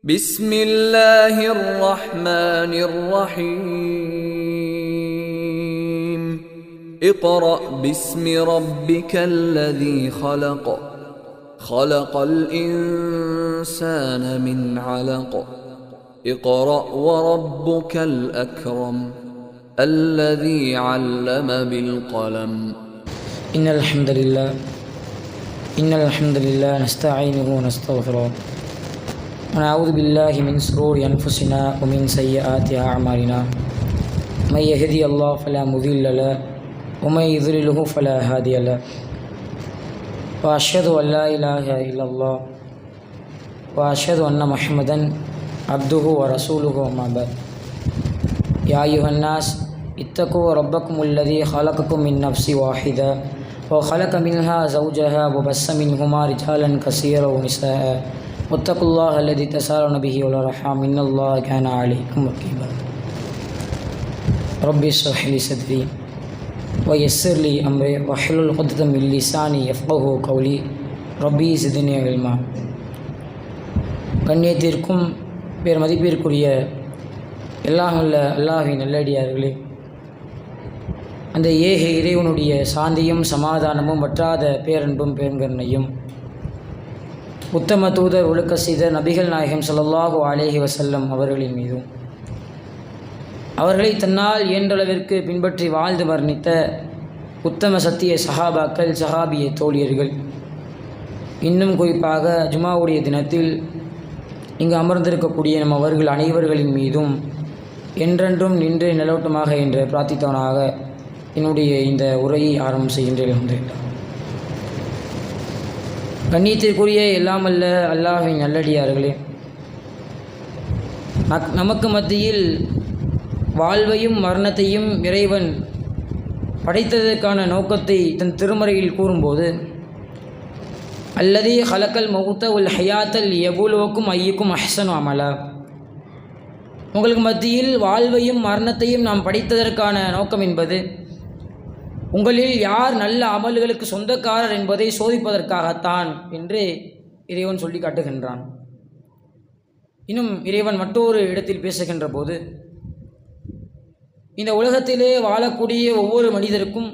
بسم الله الرحمن الرحيم اقرأ باسم ربك الذي خلق خلق الإنسان من علق اقرأ وربك الأكرم الذي علم بالقلم إن الحمد لله نستعينه ونستغفره ونعوذ بالله من شرور أنفسنا ومن سيئات أعمالنا من يهدي الله فلا مضل له ومن يضلله فلا هادي له وأشهد أن لا إله إلا الله وأشهد أن محمدا عبده ورسوله أما بعد يا أيها الناس اتقوا ربكم الذي خلقكم من نفس واحدة وخلق منها زوجها وبث منهما رجالا كثيرا ونساء واتقوا الله الذي تساءلون به والأرحام إن الله كان عليكم رقيبا ربي اشرح لي صدري ويسر لي أمري واحلل عقدة من لساني يفقهوا قولي ربي زدني علما. கண்ணியத்திற்கும் பேர் மதிப்பிற்குரிய எல்லாம் உள்ள அல்லாஹ்வின் நல்லடியார்களே, அந்த ஏக இறைவனுடைய சாந்தியும் சமாதானமும் வற்றாத பேரன்பும் பேருங்கருணையும் உத்தம தூதர் ஒழுக்க செய்த நபிகள் நாயகம் ஸல்லல்லாஹு அலைஹி வஸல்லம் அவர்களின் மீதும் அவர்களை தன்னால் இயன்றளவிற்கு பின்பற்றி வாழ்ந்து மரணித்த உத்தம சத்திய சஹாபாக்கள் சஹாபிய தோழியர்கள், இன்னும் குறிப்பாக ஜுமாவுடைய தினத்தில் இங்கு அமர்ந்திருக்கக்கூடிய நம் அவர்கள் அனைவர்களின் மீதும் என்றென்றும் நின்று நிலவட்டமாக என்று பிரார்த்தித்தவனாக என்னுடைய இந்த உரையை ஆரம்பம் செய்கின்றேன். கண்ணியத்திற்குரிய எல்லாமல்ல அல்லாஹ்வின் நல்லடியார்களே, நமக்கு மத்தியில் வாழ்வையும் மரணத்தையும் இறைவன் படைத்ததற்கான நோக்கத்தை தன் திருமறையில் கூறும்போது, அல்லதி ஹலக்கல் மௌத்த உல் ஹயாத்தல் எபுலோக்கும் ஐயுக்கும் அஹ்சனு அமலா, உங்களுக்கு மத்தியில் வாழ்வையும் மரணத்தையும் நாம் படைத்ததற்கான நோக்கம் என்பது உங்களில் யார் நல்ல அமல்களுக்கு சொந்தக்காரர் என்பதை சோதிப்பதற்காகத்தான் என்று இறைவன் சொல்லி காட்டுகின்றான். இன்னும் இறைவன் மற்றொரு இடத்தில் பேசுகின்ற போது, இந்த உலகத்திலே வாழக்கூடிய ஒவ்வொரு மனிதருக்கும்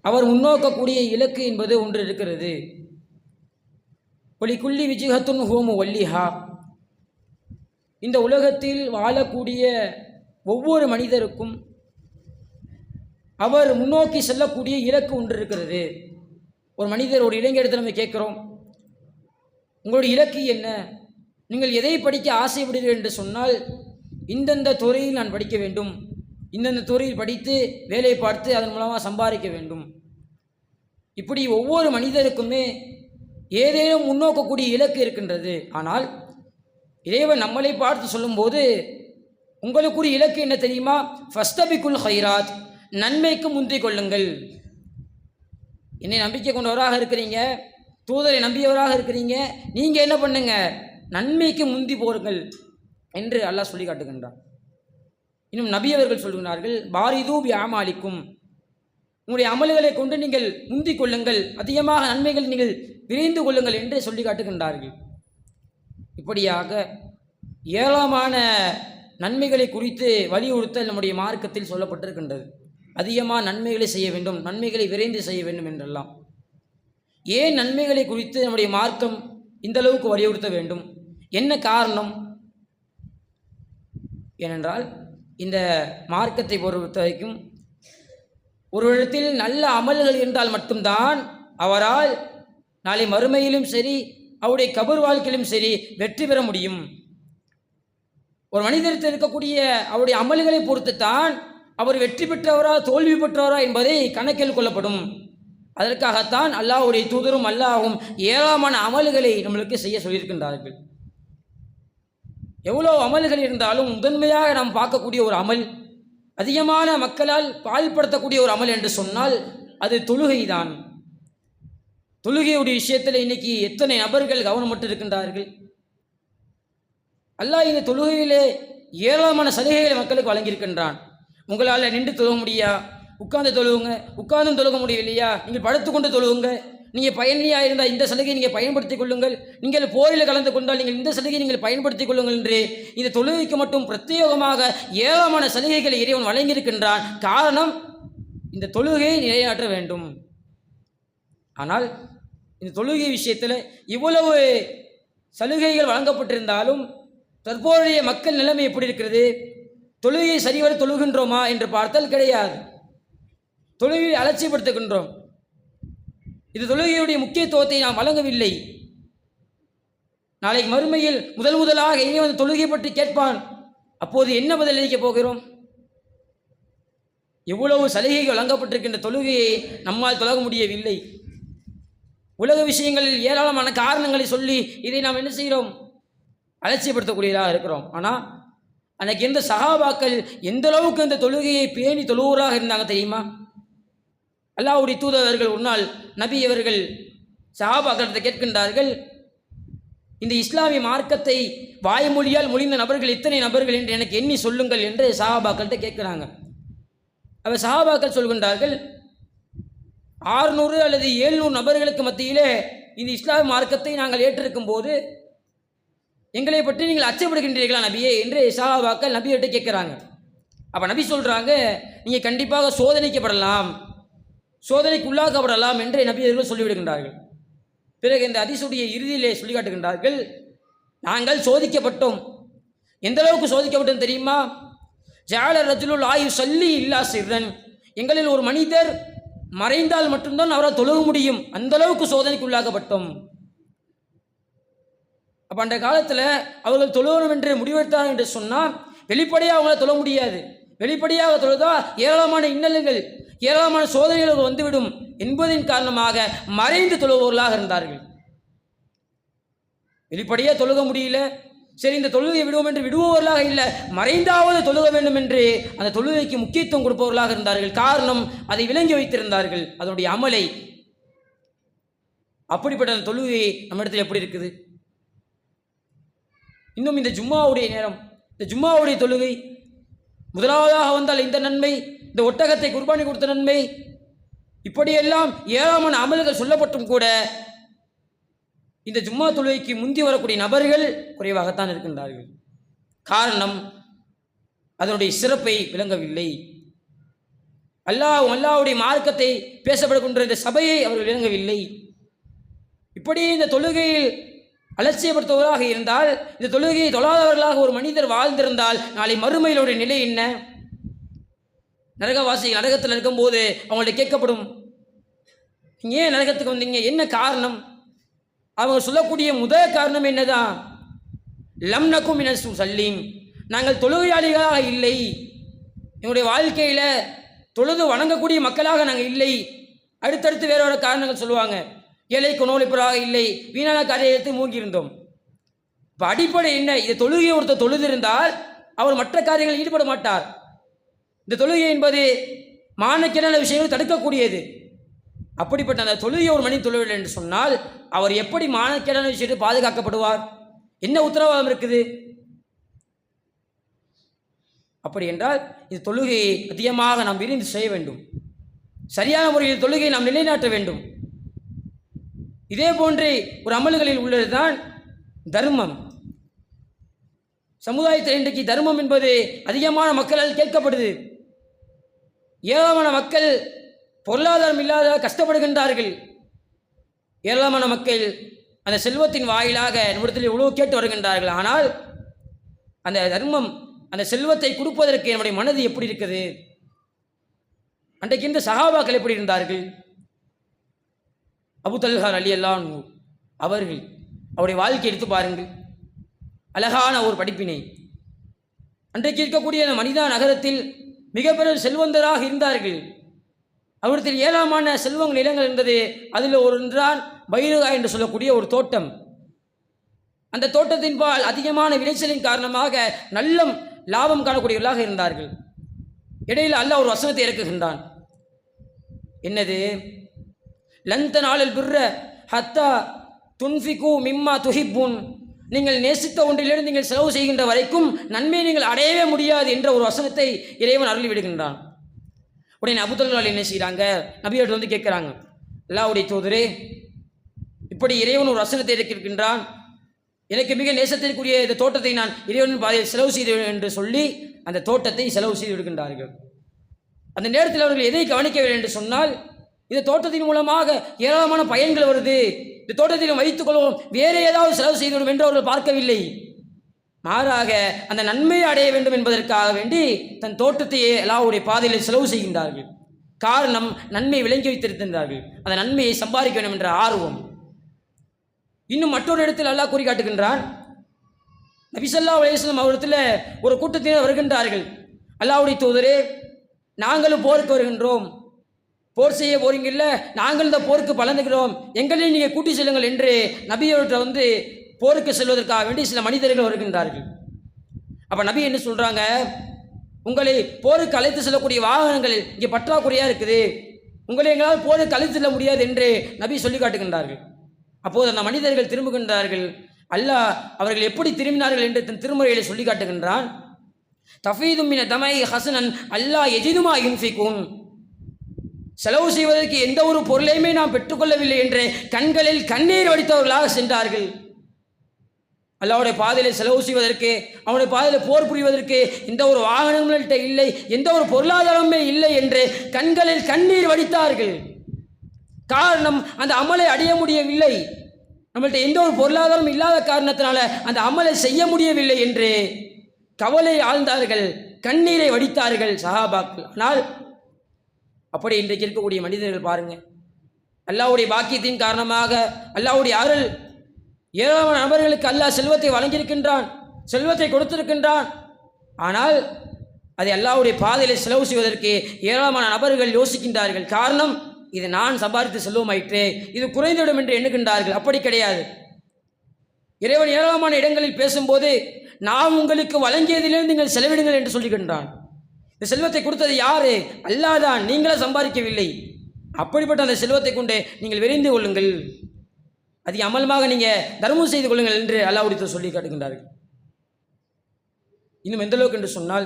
அவர் முன்னோக்கக்கூடிய இலக்கு என்பது ஒன்று இருக்கிறது. ஒலிக்குள்ளி விஜிஹத்துன் ஹோமு வல்லிஹா, இந்த உலகத்தில் வாழக்கூடிய ஒவ்வொரு மனிதருக்கும் அவர் முன்னோக்கி செல்லக்கூடிய இலக்கு ஒன்று இருக்கிறது. ஒரு மனிதர், ஒரு இளைஞரிடத்தில் நம்ம கேட்குறோம், உங்களுடைய இலக்கு என்ன, நீங்கள் எதை படிக்க ஆசைப்படுகிறீர்கள் என்று சொன்னால், இந்தந்த துறையில் நான் படிக்க வேண்டும், இந்தந்த துறையில் படித்து வேலை பார்த்து அதன் மூலமாக சம்பாதிக்க வேண்டும். இப்படி ஒவ்வொரு மனிதருக்குமே ஏதேனும் முன்னோக்கக்கூடிய இலக்கு இருக்கின்றது. ஆனால் இறைவன் நம்மளை பார்த்து சொல்லும்போது, உங்களுக்குரிய இலக்கு என்ன தெரியுமா, ஃபஸ்தபிக்குல் ஹைராத், நன்மைக்கு முந்திக் கொள்ளுங்கள். என்னை நம்பிக்கை கொண்டவராக இருக்கிறீங்க, தூதரை நம்பியவராக இருக்கிறீங்க, நீங்கள் என்ன பண்ணுங்க, நன்மைக்கு முந்தி போருங்கள் என்று அல்லாஹ் சொல்லி காட்டுகின்றான். இன்னும் நபி அவர்கள் சொல்கிறார்கள், பாரிது பி அமாலிக்கும், உங்களுடைய அமல்களை கொண்டு நீங்கள் முந்திக் கொள்ளுங்கள், அதிகமாக நன்மைகள் நீங்கள் விரைந்து கொள்ளுங்கள் என்று சொல்லி காட்டுகின்றார்கள். இப்படியாக ஏராளமான நன்மைகளை குறித்து வலியுறுத்தல் நம்முடைய மார்க்கத்தில் சொல்லப்பட்டிருக்கின்றது. அதிகமாக நன்மைகளை செய்ய வேண்டும், நன்மைகளை விரைந்து செய்ய வேண்டும் என்றெல்லாம். ஏன் நன்மைகளை குறித்து நம்முடைய மார்க்கம் இந்த அளவுக்கு வலியுறுத்த வேண்டும், என்ன காரணம்? ஏனென்றால் இந்த மார்க்கத்தை பொறுத்த வரைக்கும் ஒரு இடத்தில் நல்ல அமல்கள் இருந்தால் மட்டும்தான் அவரால் நாளை மறுமையிலும் சரி, அவருடைய கபர் வாழ்க்கையிலும் சரி வெற்றி பெற முடியும். ஒரு மனிதத்தில் இருக்கக்கூடிய அவருடைய அமல்களை பொறுத்துத்தான் அவர் வெற்றி பெற்றவரா தோல்வி பெற்றவரா என்பதை கணக்கில் கொள்ளப்படும். அதற்காகத்தான் அல்லாஹ்வுடைய தூதரும் அல்லாஹ்வும் ஏராளமான அமல்களை நம்மளுக்கு செய்ய சொல்லியிருக்கின்றார்கள். எவ்வளோ அமல்கள் இருந்தாலும் முதன்மையாக நாம் பார்க்கக்கூடிய ஒரு அமல், அதிகமான மக்களால் பால்படுத்தக்கூடிய ஒரு அமல் என்று சொன்னால் அது தொழுகை தான். தொழுகையுடைய விஷயத்தில் இன்னைக்கு எத்தனை நபர்கள் கவனமற்று இருக்கின்றார்கள். அல்லாஹ் இந்த தொழுகையிலே ஏராளமான சலுகைகளை மக்களுக்கு வழங்கியிருக்கின்றான். உங்களால் நின்று தொழுக முடியா, உட்கார்ந்து தொழுவுங்க, உட்கார்ந்தும் தொழுக முடியவில்லையா, நீங்கள் படுத்துக்கொண்டு தொழுவுங்க, நீங்கள் பயணியாக இருந்தால் இந்த சலுகையை நீங்கள் பயன்படுத்திக் கொள்ளுங்கள், நீங்கள் போரில் கலந்து கொண்டால் நீங்கள் இந்த சலுகையை நீங்கள் பயன்படுத்திக் கொள்ளுங்கள் என்று இந்த தொழுகைக்கு மட்டும் பிரத்யேகமாக ஏராளமான சலுகைகளை இறைவன் வழங்கியிருக்கின்றான். காரணம், இந்த தொழுகையை நிலைநாட்ட வேண்டும். ஆனால் இந்த தொழுகை விஷயத்தில் இவ்வளவு சலுகைகள் வழங்கப்பட்டிருந்தாலும் தற்போதைய மக்கள் நிலைமை எப்படி இருக்கிறது? தொழுகையை சரிவர தொழுகின்றோமா என்று பார்த்தால் கிடையாது. தொழுகையை அலட்சியப்படுத்துகின்றோம். இது தொழுகையுடைய முக்கியத்துவத்தை நாம் வழங்கவில்லை. நாளைக்கு மறுமையில் முதலாக எங்கே வந்து தொழுகை பற்றி கேட்பான். அப்போது என்ன பதில் அளிக்கப் போகிறோம்? எவ்வளவு சலுகைகள் வழங்கப்பட்டிருக்கின்ற தொழுகையை நம்மால் தொழக முடியவில்லை. உலக விஷயங்களில் ஏராளமான காரணங்களை சொல்லி இதை நாம் என்ன செய்கிறோம்? அலட்சியப்படுத்தக்கூடியதாக இருக்கிறோம். ஆனால் அன்றைக்கு எந்த சஹாபாக்கள் எந்த அளவுக்கு இந்த தொழுகையை பேணி தொழுவராக இருந்தாங்க தெரியுமா? அல்லாஹ்வுடைய தூதர்கள் ஒரு நாள் நபி அவர்கள் சஹாபாக்களிடத்தை கேட்கின்றார்கள், இந்த இஸ்லாமிய மார்க்கத்தை வாய்மொழியால் மொழிந்த நபர்கள் எத்தனை நபர்கள் என்று எனக்கு எண்ணி சொல்லுங்கள் என்று சஹாபாக்கள்கிட்ட கேட்குறாங்க. அவர் சஹாபாக்கள் சொல்கின்றார்கள், 600 அல்லது 700 நபர்களுக்கு மத்தியிலே இந்த இஸ்லாமிய மார்க்கத்தை நாங்கள் ஏற்றிருக்கும் போது எங்களை பற்றி நீங்கள் அச்சப்படுகின்றீர்களா நபியே என்று சஹாபாக்கள் நபியிட்ட கேட்குறாங்க. அப்போ நபி சொல்கிறாங்க, நீங்கள் கண்டிப்பாக சோதனைக்கப்படலாம், சோதனைக்கு உள்ளாக்கப்படலாம் என்று நபி அவர்கள் சொல்லிவிடுகின்றார்கள். பிறகு இந்த ஹதீஸுடைய இறுதியிலே சொல்லி காட்டுகின்றார்கள், நாங்கள் சோதிக்கப்பட்டோம். எந்த அளவுக்கு சோதிக்கப்பட்டோம் தெரியுமா? ஜால ரஜுலுல் ஆயு சல்லி இல்லா சிர்ரன், எங்களில் ஒரு மனிதர் மறைந்தால் மட்டும்தான் அவரால் தொழுக முடியும், அந்த அளவுக்கு சோதனைக்கு உள்ளாக்கப்பட்டோம். அப்போ அந்த காலத்தில் அவர்கள் தொழுகணும் என்று முடிவெடுத்தார்கள் என்று சொன்னால் வெளிப்படையாக அவங்கள தொழ முடியாது. வெளிப்படையாக தொழுதா ஏராளமான இன்னல்கள், ஏராளமான சோதனைகள் வந்துவிடும் என்பதின் காரணமாக மறைந்து தொழுபவர்களாக இருந்தார்கள். வெளிப்படையாக தொழுக முடியல, சரி இந்த தொழுகை விடுவோம் என்று விடுபவர்களாக இல்லை, மறைந்தாவது தொழுக வேண்டும் என்று அந்த தொழுகைக்கு முக்கியத்துவம் கொடுப்பவர்களாக இருந்தார்கள். காரணம், அதை விளங்கி வைத்திருந்தார்கள், அதனுடைய அமலை. அப்படிப்பட்ட அந்த தொழுகை நம்ம இடத்துல எப்படி இருக்குது? இன்னும் இந்த ஜும்மாவுடைய நேரம், இந்த ஜும்மாவுடைய தொழுகை முதலாவதாக வந்தால் இந்த நன்மை, இந்த ஒட்டகத்தை குர்பானி கொடுத்த நன்மை, இப்படியெல்லாம் ஏராளமான அமல்கள் சொல்லப்பட்டும் கூட இந்த ஜும்மா தொழுகைக்கு முந்தி வரக்கூடிய நபர்கள் குறைவாகத்தான் இருக்கின்றார்கள். காரணம், அதனுடைய சிறப்பை விளங்கவில்லை. அல்லாஹ்வுடைய மார்க்கத்தை பேசப்படக்கூடிய இந்த சபையை அவர்கள் விளங்கவில்லை. இப்படி இந்த தொழுகையில் அலட்சியப்படுத்துவதாக இருந்தால், இந்த தொழுகையை தொழாதவர்களாக ஒரு மனிதர் வாழ்ந்திருந்தால் நாளை மறுமையிலுடைய நிலை என்ன? நரகவாசிகள் நரகத்தில் இருக்கும்போது அவங்கள்ட்ட கேட்கப்படும், நீங்கள் ஏன் நரகத்துக்கு வந்தீங்க, என்ன காரணம்? அவங்க சொல்லக்கூடிய முதல் காரணம் என்னதான்? லம் நக்கும் மினஸ் சல்லீம், நாங்கள் தொழுகையாளிகளாக இல்லை, எங்களுடைய வாழ்க்கையில் தொழுது வணங்கக்கூடிய மக்களாக நாங்கள் இல்லை. அடுத்தடுத்து வேற ஒரு காரணங்கள் சொல்லுவாங்க. ஏழைக்கு நோய்ப்பராக இல்லை, வீணான காரியத்தை மூங்கியிருந்தோம். இப்போ அடிப்படை என்ன? இந்த தொழுகையை ஒருத்தர் தொழுதிருந்தால் அவர் மற்ற காரியங்களில் ஈடுபட மாட்டார். இந்த தொழுகை என்பது மானக்கேடான விஷயங்களை தடுக்கக்கூடியது. அப்படிப்பட்ட அந்த தொழுகையை ஒரு மனிதன் தொழுவில்லை என்று சொன்னால் அவர் எப்படி மானக்கேடான விஷயத்தை பாதுகாக்கப்படுவார்? என்ன உத்தரவாதம் இருக்குது? அப்படி என்றால் இந்த தொழுகையை அதிகமாக நாம் விரிந்து செய்ய வேண்டும். சரியான முறையில் தொழுகையை நாம் நிலைநாட்ட வேண்டும். இதே போன்றே ஒரு அமல்களில் உள்ளதுதான் தர்மம். சமுதாயத்தில் இன்றைக்கு தர்மம் என்பது அதிகமான மக்களால் கேட்கப்படுது. ஏராளமான மக்கள் பொருளாதாரம் இல்லாத கஷ்டப்படுகின்றார்கள். ஏராளமான மக்கள் அந்த செல்வத்தின் வாயிலாக நம்மிடத்தில் உணவு கேட்டு வருகின்றார்கள். ஆனால் அந்த தர்மம், அந்த செல்வத்தை கொடுப்பதற்கு நம்முடைய மனது எப்படி இருக்குது? அன்றைக்கு இந்த சஹாபாக்கள் எப்படி இருந்தார்கள்? அபூ தல்ஹா ரலியல்லாஹு அன்ஹு அவர்கள், அவருடைய வாழ்க்கை எடுத்து பாருங்கள், அழகான ஒரு படிப்பினை. அன்றைக்கு இருக்கக்கூடிய அந்த மனிதா நகரத்தில் மிகப்பெரிய செல்வந்தராக இருந்தார்கள். அவரிடத்தில் ஏராளமான செல்வங்கள் நிலங்கள் இருந்தது. அதில் ஒன்றான் பைருகா என்று சொல்லக்கூடிய ஒரு தோட்டம். அந்த தோட்டத்தின் பால் அதிகமான விளைச்சலின் காரணமாக நல்ல லாபம் காணக்கூடியவர்களாக இருந்தார்கள். இடையில் அல்லாஹ் ஒரு வசனத்தை இறக்குகின்றான். என்னது? லந்தனாலல் பிர்ர ஹத்தா துன்ஃபிகு மிம்மா துஹிப்புன், நீங்கள் நேசித்த ஒன்றிலிருந்து நீங்கள் செலவு செய்கின்ற வரைக்கும் நன்மை நீங்கள் அடையவே முடியாது என்ற ஒரு வசனத்தை இறைவன் அருளி விடுகின்றான். உடனே அபூ தல்ஹா என்ன செய்கிறாங்க? நபியோடு வந்து கேட்குறாங்க, அல்லாஹ்வுடைய தூதரே, இப்படி இறைவன் ஒரு வசனத்தை இருக்கின்றான், எனக்கு மிக நேசத்திற்குரிய இந்த தோட்டத்தை நான் இறைவனின் பாதையில் செலவு செய்து என்று சொல்லி அந்த தோட்டத்தை செலவு செய்து விடுகின்றார்கள். அந்த நேரத்தில் அவர்கள் எதை கவனிக்கவில்லை என்று சொன்னால், இந்த தோட்டத்தின் மூலமாக ஏராளமான பயன்கள் வருது, இந்த தோட்டத்தில் வைத்துக் கொள்வோம், வேறு ஏதாவது செலவு செய்துவிடும் என்று அவர்கள் பார்க்கவில்லை. மாறாக அந்த நன்மையை அடைய வேண்டும் என்பதற்காக வேண்டி தன் தோட்டத்தையே அல்லாஹ்வுடைய பாதையில் செலவு செய்கின்றார்கள். காரணம், நன்மை விளங்கி வைத்திருக்கின்றார்கள், அந்த நன்மையை சம்பாதிக்க வேண்டும் என்ற ஆர்வம். இன்னும் மற்றொரு இடத்தில் அல்லாஹ் கூறி காட்டுகின்றான், நபி ஸல்லல்லாஹு அலைஹி வஸல்லம் அவரிடத்தில் ஒரு கூட்டத்தினர் வருகின்றார்கள். அல்லாஹ்வுடைய தூதரே, நாங்களும் போருக்கு வருகின்றோம், போர் செய்ய போறீங்கல்ல, நாங்கள் இந்த போருக்கு பலந்துகிறோம், எங்களையும் நீங்கள் கூட்டி செல்லுங்கள் என்று நபியோட போருக்கு செல்வதற்காக வேண்டி சில மனிதர்கள் வருகின்றார்கள். அப்போ நபி என்ன சொல்கிறாங்க, உங்களை போருக்கு அழைத்து செல்லக்கூடிய வாகனங்கள் இங்கே பற்றாக்குறையாக இருக்குது, உங்களை எங்களால் போருக்கு அழைத்து செல்ல முடியாது என்று நபி சொல்லி காட்டுகின்றார்கள். அப்போது அந்த மனிதர்கள் திரும்புகின்றார்கள். அல்லாஹ் அவர்கள் எப்படி திரும்பினார்கள் என்று தன் திருமுறைகளை சொல்லி காட்டுகின்றான். தஃபீதும் மின தமை ஹசனன் அல்லாஹ் எஜிதுமா யுன்ஃபிகூன், செலவு செய்வதற்கு எந்த ஒரு பொருளையுமே நாம் பெற்றுக்கொள்ளவில்லை என்று கண்களில் கண்ணீர் வடித்தவர்களாக சென்றார்கள். அல்லாஹ்வுடைய பாதையில் செலவு செய்வதற்கு, அவனுடைய பாதையில் போர் புரிவதற்கு எந்த ஒரு வாகனங்கள்கிட்ட இல்லை, எந்த ஒரு பொருளாதாரமே இல்லை என்று கண்களில் கண்ணீர் வடித்தார்கள். காரணம், அந்த அமலை அடைய முடியவில்லை, நம்மள்கிட்ட எந்த ஒரு பொருளாதாரம் இல்லாத காரணத்தினால அந்த அமலை செய்ய முடியவில்லை என்று கவலை ஆழ்ந்தார்கள், கண்ணீரை வடித்தார்கள் சஹாபாக்கள். ஆனால் அப்படி இன்றைக்கு இருக்கக்கூடிய மனிதர்கள் பாருங்க, அல்லாஹ்வுடைய பாக்கியத்தின் காரணமாக, அல்லாஹ்வுடைய அருள், ஏராளமான நபர்களுக்கு அல்லாஹ் செல்வத்தை வழங்கியிருக்கின்றான், செல்வத்தை கொடுத்திருக்கின்றான். ஆனால் அதை அல்லாஹ்வுடைய பாதையில் செலவு செய்வதற்கு ஏராளமான நபர்கள் யோசிக்கின்றார்கள். காரணம், இது நான் சம்பாதித்து செல்வமாயிற்று, இது குறைந்துவிடும் என்று எண்ணுகின்றார்கள். அப்படி கிடையாது. இறைவன் ஏராளமான இடங்களில் பேசும்போது, நாம் உங்களுக்கு வழங்கியதிலிருந்து நீங்கள் செலவிடுங்கள் என்று சொல்லுகின்றான். இந்த செல்வத்தை கொடுத்தது யாரு? அல்லாஹ் தான், நீங்களே சம்பாதிக்கவில்லை. அப்படிப்பட்ட அந்த செல்வத்தை கொண்டு நீங்கள் விரைந்து கொள்ளுங்கள், அதிக அமலமாக நீங்கள் தர்மம் செய்து கொள்ளுங்கள் என்று அல்லாஹ் சொல்லி காட்டுகின்றார்கள். இன்னும் எந்த அளவுக்கு என்று சொன்னால்,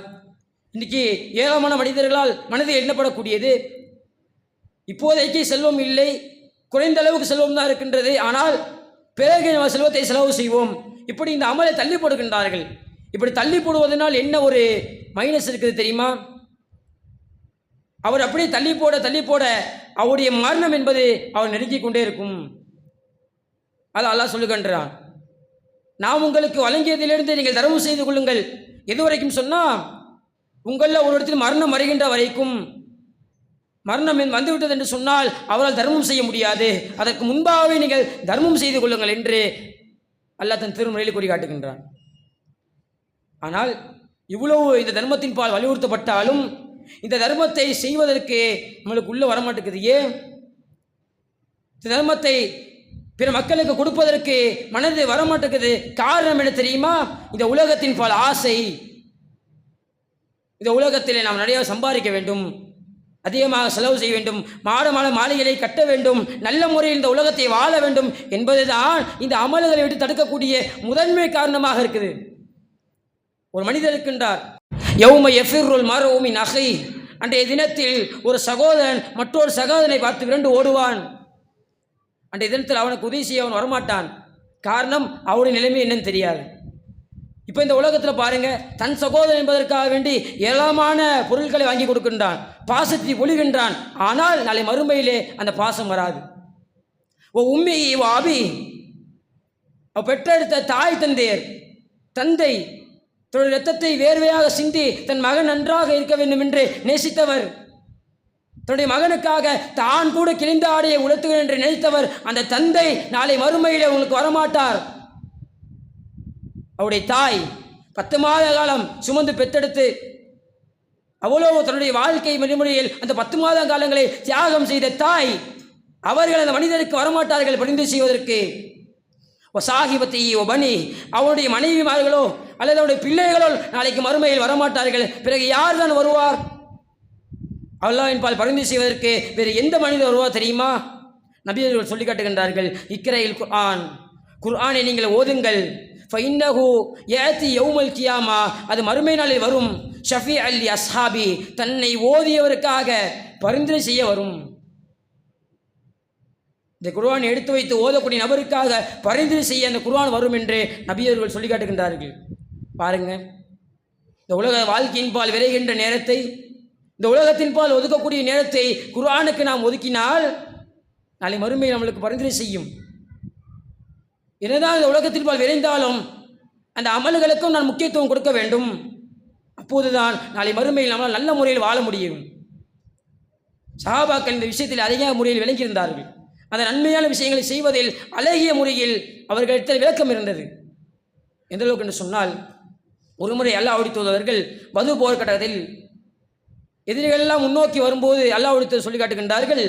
இன்றைக்கி ஏராளமான மனிதர்களால் மனதில் எண்ணப்படக்கூடியது, இப்போதைக்கு செல்வம் இல்லை, குறைந்த அளவுக்கு செல்வம் தான் இருக்கின்றது, ஆனால் பிறகு நம்ம செல்வத்தை செலவு செய்வோம், இப்படி இந்த அமலை தள்ளி போடுகின்றார்கள். இப்படி தள்ளி போடுவதனால் என்ன ஒரு மைனஸ் இருக்குது தெரியுமா? அவர் அப்படியே தள்ளி போட அவருடைய மரணம் என்பது அவர் நெருங்கிக் கொண்டே இருக்கும். அது அல்லாஹ் சொல்லுகின்றான், நாம் உங்களுக்கு வழங்கியதிலிருந்து நீங்கள் தர்மம் செய்து கொள்ளுங்கள். எது வரைக்கும் சொன்னால், உங்களில் ஒரு இடத்தில் மரணம் வருகின்ற வரைக்கும், மரணம் வந்துவிட்டது என்று சொன்னால் அவரால் தர்மம் செய்ய முடியாது, அதற்கு முன்பாகவே நீங்கள் தர்மம் செய்து கொள்ளுங்கள் என்று அல்லாஹ் தன் திருமுறையில் கூறி காட்டுகின்றான். ஆனால் இவ்வளவு இந்த தர்மத்தின் பால் வலியுறுத்தப்பட்டாலும் இந்த தர்மத்தை செய்வதற்கு நம்மளுக்கு உள்ள வரமாட்டேங்குது. ஏன்? இந்த தர்மத்தை பிற மக்களுக்கு கொடுப்பதற்கு மனது வரமாட்டேங்குது. காரணம் என்ன தெரியுமா? இந்த உலகத்தின் பால் ஆசை. இந்த உலகத்திலே நாம் நிறைய சம்பாதிக்க வேண்டும், அதிகமாக செலவு செய்ய வேண்டும், மாடமான மாளிகைகளை கட்ட வேண்டும், நல்ல முறையில் இந்த உலகத்தை வாழ வேண்டும் என்பதுதான் இந்த அமல்களை விட்டு தடுக்கக்கூடிய முதன்மை காரணமாக இருக்குது. ஒரு மனிதர் இருக்கின்றார், யௌம யஃபிருல் மர்உ மின் அஹி, அன்றைய தினத்தில் ஒரு சகோதரன் மற்றொரு சகோதரனை பார்த்து விரண்டு ஓடுவான். அன்றைய தினத்தில் அவனுக்கு உதவி செய்ய அவன் வரமாட்டான். காரணம், அவருடைய நிலைமை என்னன்னு தெரியாது. இப்போ இந்த உலகத்தில் பாருங்க, தன் சகோதரன் என்பதற்காக வேண்டி ஏராளமான பொருட்களை வாங்கி கொடுக்கின்றான், பாசத்தை பொழிகின்றான். ஆனால் நாளை மறுமையிலே அந்த பாசம் வராது. ஓ உம்மி ஓ அபி, பெற்றெடுத்த தாய் தந்தையர், தந்தை தன்னுடைய இரத்தத்தை வேர்வையாக சிந்தி தன் மகன் நன்றாக இருக்க வேண்டும் என்று நேசித்தவர், தன்னுடைய மகனுக்காக தான் கூட கிழிந்த ஆடையை உடுத்துவேன் என்று நினைத்தவர், அந்த தந்தை நாளை மறுமையிலே உங்களுக்கு வரமாட்டார். அவருடைய தாய் 10 மாத காலம் சுமந்து பெற்றெடுத்து அவ்வளவு தன்னுடைய வாழ்க்கை வழிமுறையில் அந்த 10 மாத காலங்களை தியாகம் செய்த தாய், அவர்கள் அந்த மனிதருக்கு வரமாட்டார்கள் பணிந்து செய்வதற்கு. சாஹிபத்தி ஒபனி, அவருடைய மனைவிமார்களோ அல்லது அவருடைய பிள்ளைகளோ நாளைக்கு மறுமையில் வரமாட்டார்கள். பிறகு யார் தான் வருவார்? அல்லாஹ்வின் பால் பரிந்து செய்வதற்கு வேறு எந்த மனிதர் வருவார் தெரியுமா? நபியர்கள் சொல்லி காட்டுகின்றார்கள், இக்ரையில் குர்ஆன், குர்ஆனை நீங்கள் ஓதுங்கள், ஃபைன்னஹு யாதி யௌமல் கியாமா, அது மறுமை நாளில் வரும், ஷஃபி அல் அஸ்ஹாபி, தன்னை ஓதியவருக்காக பரிந்துரை செய்ய வரும். இந்த குர்ஆனை எடுத்து வைத்து ஓதக்கூடிய நபருக்காக பரிந்துரை செய்ய அந்த குர்ஆன் வரும் என்று நபி அவர்கள் சொல்லி காட்டுகின்றார்கள். பாருங்க, இந்த உலக வாழ்க்கையின் பால் விரைகின்ற நேரத்தை, இந்த உலகத்தின் பால் ஒதுக்கக்கூடிய நேரத்தை குர்ஆனுக்கு நாம் ஒதுக்கினால் நாளை மறுமை நம்மளுக்கு பரிந்துரை செய்யும். என்னதான் இந்த உலகத்தின் பால் விரைந்தாலும் அந்த அமல்களுக்கும் நான் முக்கியத்துவம் கொடுக்க வேண்டும். அப்போதுதான் நாளை மறுமையில் நம்மளால் நல்ல முறையில் வாழ முடியும். சஹாபாக்கள் இந்த விஷயத்தில் அதிக முறையில் விளங்கியிருந்தார்கள். அந்த நன்மையான விஷயங்களை செய்வதில் அழகிய முறையில் அவர்களிடத்தில் விளக்கம் இருந்தது. எந்த அளவுக்கு என்று சொன்னால், ஒருமுறை அல்லாஹ்வுடைய தூதர்கள் பத்ர் போர்க்கட்டத்தில் எதிரிகள் எல்லாம் முன்னோக்கி வரும்போது அல்லாஹ்வுடைய தூதர் சொல்லி காட்டுகின்றார்கள்,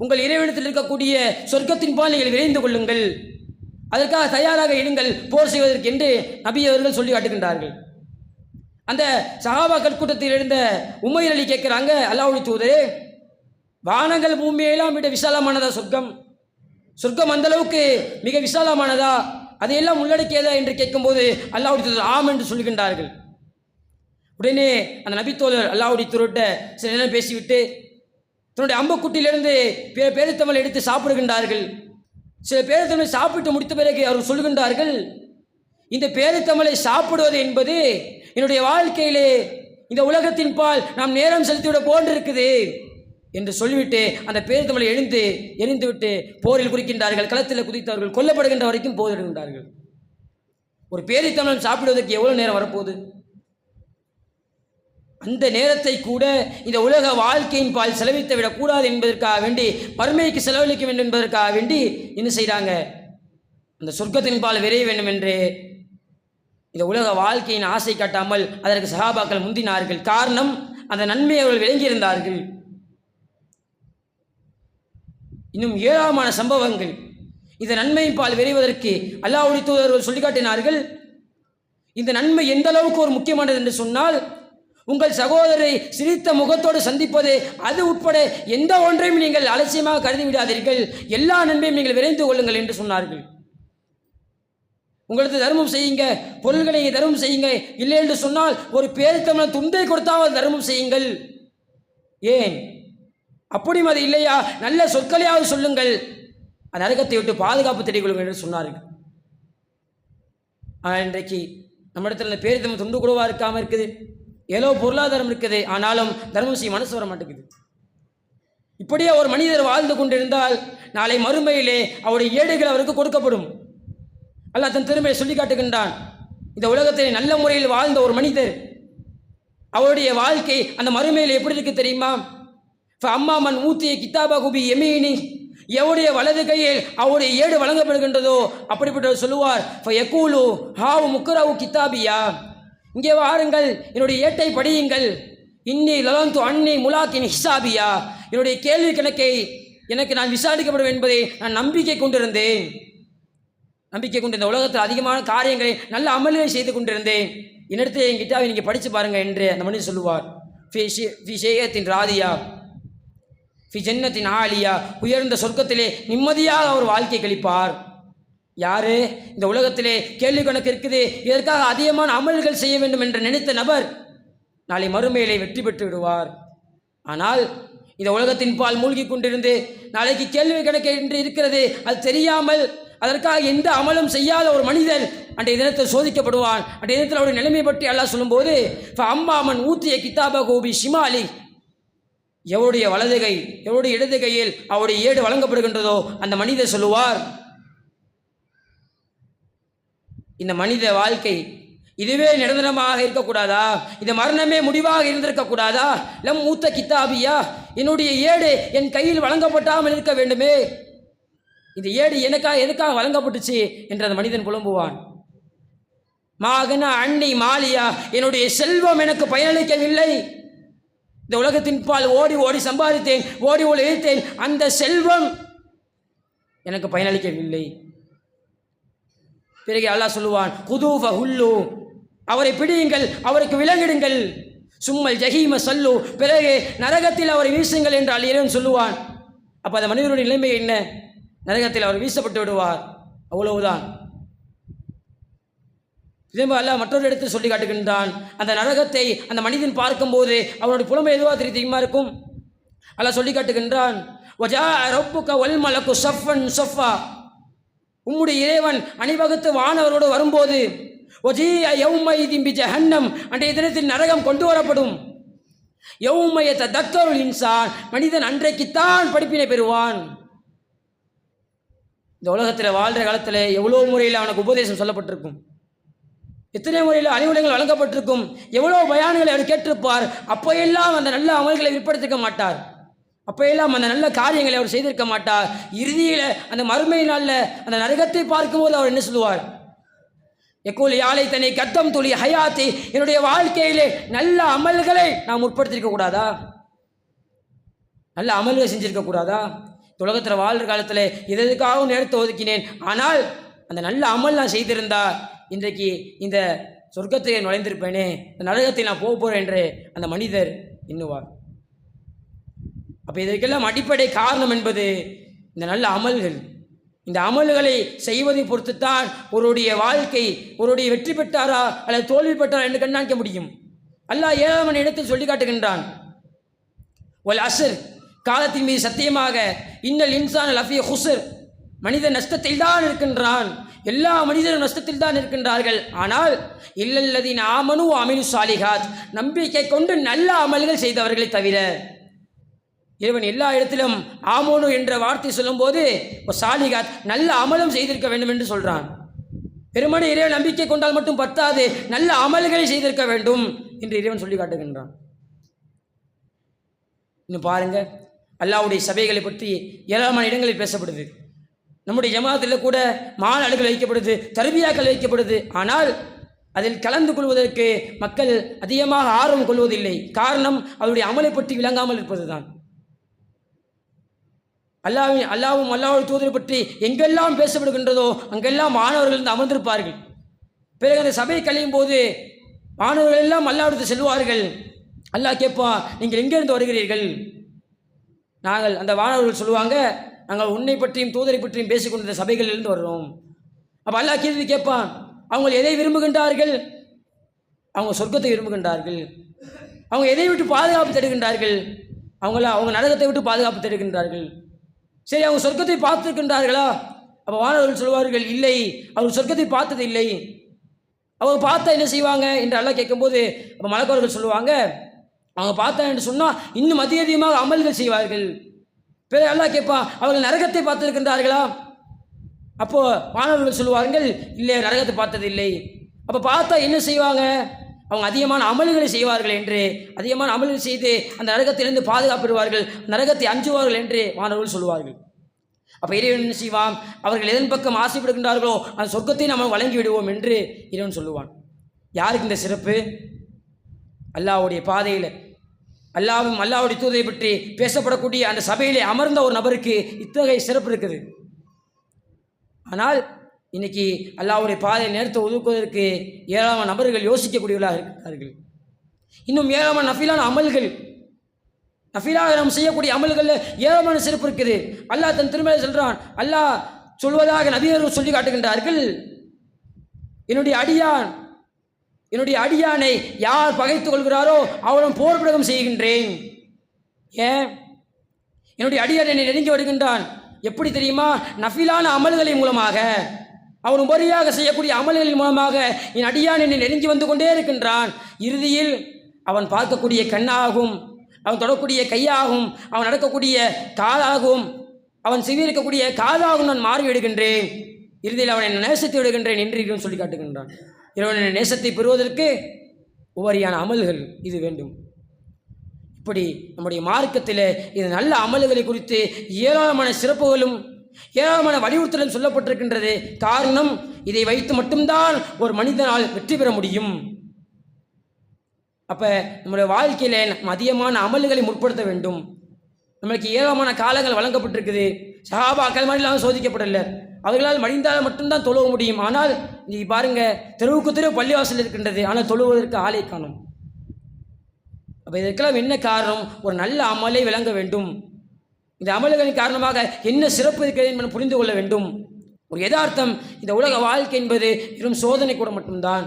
உங்கள் இறைவனிடத்தில் இருக்கக்கூடிய சொர்க்கத்தின் பால் நீங்கள் விரைந்து கொள்ளுங்கள், அதற்காக தயாராக இருங்கள் போர் செய்வதற்கு என்று நபி அவர்கள் சொல்லி காட்டுகின்றார்கள். அந்த சஹாபாக்கள் கூட்டத்தில் இருந்த உமைர் அலி கேட்குறாங்க, அல்லாஹ்வுடைய தூதரே, வானங்கள் பூமியெல்லாம் விட விசாலமானதா சொர்க்கம்? சொர்க்கம் அந்த அளவுக்கு மிக விசாலமானதா, அதையெல்லாம் உள்ளடக்கியதா என்று கேட்கும்போது அல்லாஹ்வுடைய தூதர் ஆம் என்று சொல்கின்றார்கள். உடனே அந்த நபித்தோழர் அல்லாஹ்வுடைய தூதர்கிட்ட சில நேரம் பேசிவிட்டு தன்னுடைய அம்பக்குட்டியிலிருந்து பேரித்தமிழ் எடுத்து சாப்பிடுகின்றார்கள். சில பேரித்தமிழை சாப்பிட்டு முடித்த பிறகு அவர் சொல்கின்றார்கள், இந்த பேரித்தமிழை சாப்பிடுவது என்பது என்னுடைய வாழ்க்கையிலே இந்த உலகத்தின் பால் நாம் நேரம் செலுத்திவிட போன்றிருக்குது என்று சொல்லிவிட்டு அந்த பேரித்தமிழை எரிந்துவிட்டு போரில் குறிக்கின்றார்கள். களத்தில் குதித்தவர்கள் கொல்லப்படுகின்ற வரைக்கும் போரிடுகின்றார்கள். ஒரு பேரித்தமிழன் சாப்பிடுவதற்கு எவ்வளவு நேரம் வரப்போகுது? அந்த நேரத்தை கூட இந்த உலக வாழ்க்கையின் பால் செலவித்து விடக்கூடாது என்பதற்காக வேண்டி, மறுமைக்கு செலவழிக்க வேண்டும் என்பதற்காக வேண்டி என்ன செய்கிறாங்க, அந்த சொர்க்கத்தின் பால் விரைய வேண்டும் என்று இந்த உலக வாழ்க்கையின் ஆசை காட்டாமல் அதற்கு சஹாபாக்கள் முந்தினார்கள். காரணம், அந்த நன்மையை அவர்கள் விளங்கியிருந்தார்கள். இன்னும் ஏராளமான சம்பவங்கள் இந்த நன்மையின் பால் விரைவதற்கு அல்லாஹ்வுடைய தூதர்கள் சொல்லி காட்டினார்கள். இந்த நன்மை எந்த அளவுக்கு ஒரு முக்கியமானது என்று சொன்னால், உங்கள் சகோதரரை சிரித்த முகத்தோடு சந்திப்பது, அது உட்பட எந்த ஒன்றையும் நீங்கள் அலட்சியமாக கருதி விடாதீர்கள், எல்லா நன்மையும் நீங்கள் விரைந்து கொள்ளுங்கள் என்று சொன்னார்கள். உங்களுக்கு தர்மம் செய்யுங்க, பொருள்களை தர்மம் செய்யுங்க, இல்லை என்று சொன்னால் ஒரு பேரித்தமிழ் துண்டை கொடுத்தாவது தர்மம் செய்யுங்கள். ஏன் அப்படியும் அது இல்லையா, நல்ல சொற்களையாவது சொல்லுங்கள், அந்த நரகத்தை விட்டு பாதுகாப்பு தேடிக் கொள்ளுங்கள் என்று சொன்னார்கள். ஆனால் இன்றைக்கு நம்ம இடத்துல இந்த பேரித்தமிழ் துண்டு கூடவா இருக்காமல் இருக்குது, ஏதோ பொருளாதாரம் இருக்குது, ஆனாலும் தர்மம் செய்ய மனசு வர மாட்டேங்குது. இப்படியே ஒரு மனிதர் வாழ்ந்து கொண்டிருந்தால் நாளை மறுமையிலே அவருடைய ஏடுகள் அவருக்கு கொடுக்கப்படும். அல்லாஹ் தன் திருமையை சொல்லி காட்டுகின்றான். இந்த உலகத்தில் நல்ல முறையில் வாழ்ந்த ஒரு மனிதர், அவருடைய வாழ்க்கை அந்த மறுமையில் எப்படி இருக்கு தெரியுமா? அம்மாமன் ஊத்திய கிதாபா குபி எமீனி, எவருடைய வலது கையில் அவருடைய ஏடு வழங்கப்படுகின்றதோ அப்படிப்பட்டவர் சொல்லுவார், யகூலு ஹாவு முக்கராவு கிதாபியா, இங்கே வாருங்கள், என்னுடைய ஏட்டை படியுங்கள், இன்னி லலந்து அன்னி முலாக்கின் ஹிசாபியா, என்னுடைய கேள்வி கணக்கை எனக்கு நான் விசாரிக்கப்படும் என்பதை நான் நம்பிக்கை கொண்டிருந்தேன். நம்பிக்கை கொண்டு இந்த உலகத்தில் அதிகமான காரியங்களை நல்ல அமல்களை செய்து கொண்டிருந்தேன், என்னிடத்தில் என் கிட்டாவை நீங்கள் படித்து பாருங்கள் என்று அந்த மனிதர் சொல்லுவார். ஃபிஷேயத்தின் ராதியா ஃபி ஜன்னத்தின் ஆலியா, உயர்ந்த சொர்க்கத்திலே நிம்மதியாக அவர் வாழ்க்கை கழிப்பார். யாரு? இந்த உலகத்திலே கேள்வி கணக்கு இருக்குது, இதற்காக அதிகமான அமல்கள் செய்ய வேண்டும் என்று நினைத்த நபர் நாளை மறுமையிலே வெற்றி பெற்று விடுவார். ஆனால் இந்த உலகத்தின் பால் மூழ்கி கொண்டிருந்து நாளைக்கு கேள்வி கணக்கு என்று இருக்கிறது அது தெரியாமல் அதற்காக எந்த அமலும் செய்யாத ஒரு மனிதன் அன்றைய தினத்தில் சோதிக்கப்படுவான். அன்றைய தினத்தில் அவருடைய நிலைமை பற்றி அல்லாஹ் சொல்லும்போது, அம்மாமன் ஊத்திய கிதாப கோபி ஷிமாலி, எவருடைய வலது கை எவருடைய இடது கையில் அவருடைய ஏடு வழங்கப்படுகின்றதோ அந்த மனிதர் சொல்லுவார், இந்த மனித வாழ்க்கை இதுவே நிரந்தரமாக இருக்கக்கூடாதா, இந்த மரணமே முடிவாக இருந்திருக்கக்கூடாதா, லம் மூத்த கித்தாபியா, என்னுடைய ஏடு என் கையில் வழங்கப்பட்டாமல் இருக்க வேண்டுமே, இந்த ஏடு எதுக்காக வழங்கப்பட்டுச்சு என்று அந்த மனிதன் புலம்புவான். மாகனா அன்னி மாலியா, என்னுடைய செல்வம் எனக்கு பயனளிக்கவில்லை, இந்த உலகத்தின் பால் ஓடி ஓடி சம்பாதித்தேன், ஓடி ஓடி இழுத்தேன், அந்த செல்வம் எனக்கு பயனளிக்கவில்லை. பிறகு அல்லாஹ் சொல்லுவான், குதூஃப ஹுல்லு, அவரை பிடியுங்கள், அவருக்கு விலங்கிடுங்கள், சும்மல் ஜஹீம சல்லு, பிறகு நரகத்தில் அவரை வீசுங்கள் என்று இறைவன் சொல்லுவான். அப்போ அந்த மனிதனுடைய நிலைமை என்ன? நரகத்தில் அவர் வீசப்பட்டு விடுவார், அவ்வளவுதான். திரும்ப அல்லாஹ் மற்றொரு இடத்தில் சொல்லி காட்டுகின்றான், அந்த நரகத்தை அந்த மனிதன் பார்க்கும்போது அவனுடைய புலமை எதுவாக தெரியுமா இருக்கும்? அல்லாஹ் சொல்லி காட்டுகின்றான், வஜா ரப்புக வல் மலக்கு ஸஃபன் ஸஃபா, உம்முடைய இறைவன் அணிவகுத்து வானவரோடு வரும்போது ஒஜீஅ யௌமைதின் பிஜஹன்னம், அன்றைய தினத்தில் நரகம் கொண்டு வரப்படும். யௌம யததக்கருல் இன்சான், மனிதன் அன்றைக்குத்தான் படிப்பினை பெறுவான். இந்த உலகத்தில் வாழ்கிற காலத்தில் எவ்வளோ முறையில் அவனுக்கு உபதேசம் சொல்லப்பட்டிருக்கும், எத்தனை முறையில் அறிவுரைகள் வழங்கப்பட்டிருக்கும், எவ்வளோ பயான்களை அவர் கேட்டிருப்பார். அப்போயெல்லாம் அந்த நல்ல அமல்களை விற்படுத்திக்க மாட்டார், அப்போயெல்லாம் அந்த நல்ல காரியங்களை அவர் செய்திருக்க மாட்டார். இறுதியில் அந்த மறுமை நாளில் அந்த நரகத்தை பார்க்கும்போது அவர் என்ன சொல்லுவார்? எக்கூல் யாழை தன்னை கத்தம் துளி ஹயாத்தி, என்னுடைய வாழ்க்கையிலே நல்ல அமல்களை நான் முற்படுத்திருக்க கூடாதா? நல்ல அமல்களை செஞ்சிருக்க கூடாதா? உலகத்தில் வாழ்கிற காலத்தில் எதுக்காகவும் நேரத்தை ஒதுக்கினேன், ஆனால் அந்த நல்ல அமல் நான் செய்திருந்தா இன்றைக்கு இந்த சொர்க்கத்தை நுழைந்திருப்பேனே, இந்த நரகத்தை நான் போக போகிறேன் என்று அந்த மனிதர் எண்ணுவார். அப்போ இதற்கெல்லாம் அடிப்படை காரணம் என்பது இந்த நல்ல அமல்கள். இந்த அமல்களை செய்வதை பொறுத்துத்தான் ஒருடைய வாழ்க்கை, ஒருடைய வெற்றி பெற்றாரா அல்லது தோல்வி பெற்றாரா என்று கண்காணிக்க முடியும். அல்லாஹ் 7ஆம் இடத்தில் சொல்லி காட்டுகின்றான், வல் அஸ்ர், காலத்தின் மீது சத்தியமாக, இன்னல் இன்சான் லஃபீ ஹுஸ்ர், மனிதன் நஷ்டத்தில் தான் இருக்கின்றான், எல்லா மனிதரும் நஷ்டத்தில் தான் இருக்கின்றார்கள். ஆனால் இல்லல்லதீன ஆமனு அமிலு சாலிஹாத், நம்பிக்கை கொண்டு நல்ல அமல்கள் செய்தவர்களை தவிர. இறைவன் எல்லா இடத்திலும் ஆமோனு என்ற வார்த்தை சொல்லும்போது சாலிகாத் நல்ல அமலும் செய்திருக்க வேண்டும் என்று சொல்கிறான். பெருமனை இறைவன் நம்பிக்கை கொண்டால் மட்டும் பத்தாது, நல்ல அமல்களை செய்திருக்க வேண்டும் என்று இறைவன் சொல்லி காட்டுகின்றான். இன்னும் பாருங்க, அல்லாஹ்வுடைய சபைகளை பற்றி ஏராளமான இடங்களில் பேசப்படுது. நம்முடைய ஜமாத்தில் கூட மாநாடுகள் வைக்கப்படுது, தர்பியாக்கள் வைக்கப்படுது. ஆனால் அதில் கலந்து கொள்வதற்கு மக்கள் அதிகமாக ஆர்வம் கொள்வதில்லை. காரணம், அவருடைய அமலை பற்றி விளங்காமல் இருப்பதுதான். அல்லாவும் அல்லாஹ்வுடைய தூதரை பற்றி எங்கெல்லாம் பேசப்படுகின்றதோ அங்கெல்லாம் மாணவர்கள் இருந்து அமர்ந்திருப்பார்கள். பிறகு அந்த சபை கழியும் போது மாணவர்கள் எல்லாம் அல்லாஹ்விடத்தில் செல்வார்கள். அல்லாஹ் கேட்பா, நீங்கள் எங்கேருந்து வருகிறீர்கள்? நாங்கள், அந்த மாணவர்கள் சொல்லுவாங்க, நாங்கள் உன்னை பற்றியும் தூதரை பற்றியும் பேசிக்கொண்ட சபைகளிலிருந்து வர்றோம். அப்போ அல்லாஹ் கேள்வி கேட்பான், அவங்க எதை விரும்புகின்றார்கள்? அவங்க சொர்க்கத்தை விரும்புகின்றார்கள். அவங்க எதை விட்டு பாதுகாப்பு தேடுகின்றார்கள்? அவங்க நரகத்தை விட்டு பாதுகாப்பு தேடுகின்றார்கள். சரி, அவங்க சொர்க்கத்தை பார்த்துருக்கின்றார்களா? அப்போ மாணவர்கள் சொல்வார்கள், இல்லை, அவங்க சொர்க்கத்தை பார்த்தது இல்லை. அவங்க பார்த்தா என்ன செய்வாங்க என்று அல்லாஹ் கேட்கும்போது அப்போ மலக்குவர்கள் சொல்லுவாங்க, அவங்க பார்த்தா என்று சொன்னால் இன்னும் அதிகமாக அமல்கள் செய்வார்கள். பிறகு அல்லாஹ் கேட்பான், அவர்கள் நரகத்தை பார்த்துருக்கின்றார்களா? அப்போது மாணவர்கள் சொல்லுவார்கள், இல்லை, நரகத்தை பார்த்தது இல்லை. அப்போ பார்த்தா என்ன செய்வாங்க? அவங்க அதிகமான அமல்களை செய்வார்கள் என்று, அதிகமான அமல்கள் செய்து அந்த நரகத்திலிருந்து பாதுகாப்பிடுவார்கள், நரகத்தை அஞ்சுவார்கள் என்று மாணவர்கள் சொல்லுவார்கள். அப்போ இறைவன் என்ன செய்வான்? அவர்கள் எதன் பக்கம் ஆசைப்படுகின்றார்களோ அந்த சொர்க்கத்தை நாம் வழங்கி விடுவோம் என்று இறைவன் சொல்லுவான். யாருக்கு இந்த சிறப்பு? அல்லாஹ்வுடைய பாதையில் அல்லாஹ்வும் அல்லாஹ்வுடைய தூதை பற்றி பேசப்படக்கூடிய அந்த சபையிலே அமர்ந்த ஒரு நபருக்கு இத்தகைய சிறப்பு இருக்குது. ஆனால் இன்னைக்கு அல்லாஹ்வுடைய பாதையை நேரத்தை ஒதுக்குவதற்கு ஏராளமான நபர்கள் யோசிக்கக்கூடியவர்களாக இருக்கிறார்கள். இன்னும் ஏராளமான நஃபிலான அமல்கள், நஃபிலாக நாம் செய்யக்கூடிய அமல்களில் ஏராளமான சிறப்பு இருக்குது. அல்லாஹ் தன் திருமலை சொல்கிறான். அல்லாஹ் சொல்வதாக நபியர்கள் சொல்லி காட்டுகின்றார்கள், என்னுடைய அடியானை யார் பகைத்துக் கொள்கிறாரோ அவனும் போர் பிரகம் செய்கின்றேன். ஏன்? என்னுடைய அடியான் என்னை நெருங்கி வருகின்றான். எப்படி தெரியுமா? நஃபிலான அமல்களின் மூலமாக, அவன் உபரியாக செய்யக்கூடிய அமல்களின் மூலமாக என் அடியான் என்னை நெருங்கி வந்து கொண்டே இருக்கின்றான். இறுதியில் அவன் பார்க்கக்கூடிய கண்ணாகும், அவன் தொடக்கூடிய கையாகும், அவன் நடக்கக்கூடிய காலாகும், அவன் செவியிருக்கக்கூடிய காதாகும் நான் மாறிவிடுகின்றேன். இறுதியில் அவனை நேசத்தை விடுகின்றேன் என்று சொல்லி காட்டுகின்றான். இறைவனின் நேசத்தை பெறுவதற்கு உபரியான அமல்கள் இது வேண்டும். இப்படி நம்முடைய மார்க்கத்தில் இது நல்ல அமல்களை குறித்து ஏராளமான சிறப்புகளும் ஏராளமான வலியுறுத்தலும் சொல்லப்பட்டிருக்கின்றது. காரணம், இதை வைத்து மட்டும்தான் ஒரு மனிதனால் வெற்றி பெற முடியும். அப்போ நம்முடைய வாழ்க்கையில் நம்ம அதிகமான அமல்களை முற்படுத்த வேண்டும். நம்மளுக்கு ஏராளமான காலங்கள் வழங்கப்பட்டிருக்குது. சஹாபாக்கள் மாதிரிலாம் சோதிக்கப்படலை. அவர்களால் மடிந்தால் மட்டும்தான் தொழுவ முடியும். ஆனால் நீ பாருங்கள், தெருவுக்கு தெருவு பள்ளிவாசல் இருக்கின்றது, ஆனால் தொழுவதற்கு ஆளை காணும். அப்போ இதற்கெல்லாம் என்ன காரணம்? ஒரு நல்ல அமலை விளங்க வேண்டும். இந்த அமல்களின் காரணமாக என்ன சிறப்பு இருக்கிறது என்பதை புரிந்து கொள்ள வேண்டும். ஒரு யதார்த்தம், இந்த உலக வாழ்க்கை என்பது வெறும் சோதனை கூட மட்டும்தான்.